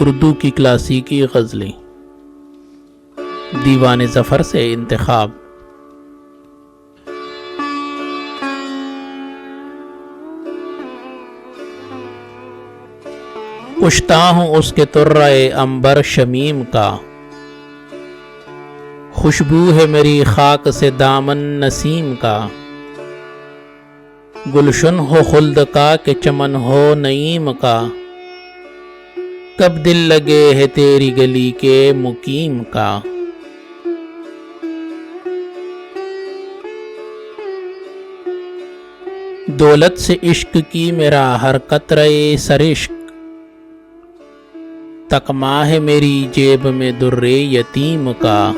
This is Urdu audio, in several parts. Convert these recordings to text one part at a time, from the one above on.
اردو کی کلاسیکی غزلیں دیوان ظفر سے انتخاب۔ کشتا ہوں اس کے طرۂ عنبر شمیم کا، خوشبو ہے میری خاک سے دامن نسیم کا۔ گلشن ہو خلد کا کہ چمن ہو نعیم کا، کب دل لگے ہے تیری گلی کے مقیم کا۔ دولت سے عشق کی میرا ہر قطرہ سرشک، تقمہ ہے میری جیب میں در یتیم کا۔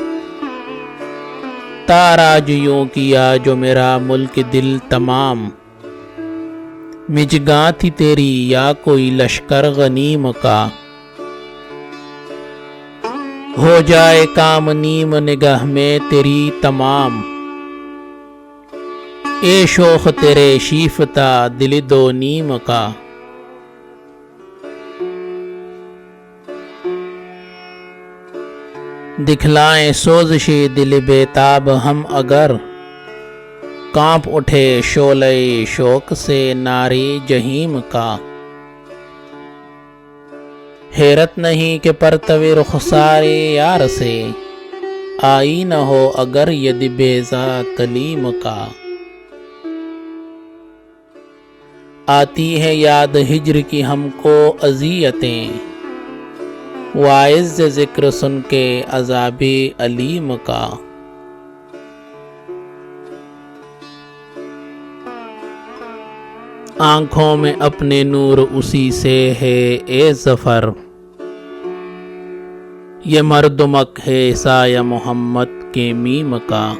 تاراج یوں کیا جو میرا ملک دل تمام، مجگاں تھی تیری یا کوئی لشکر غنیم کا۔ ہو جائے کام نیم نگاہ میں تیری تمام، اے شوخ تیرے شیفتہ دل دو نیم کا۔ دکھلائیں سوزش دل بیتاب ہم اگر، کانپ اٹھے شعلہ شوق سے نارے جہیم کا۔ حیرت نہیں کہ پرتو رخسار یار سے، آئی نہ ہو اگر ید بیضا کلیم کا۔ آتی ہے یاد ہجر کی ہم کو اذیتیں، واعظ ذکر سن کے عذاب علیم کا۔ آنکھوں میں اپنے نور اسی سے ہے اے ظفر، یہ مردمک ہے سایہ محمد کے میم کا۔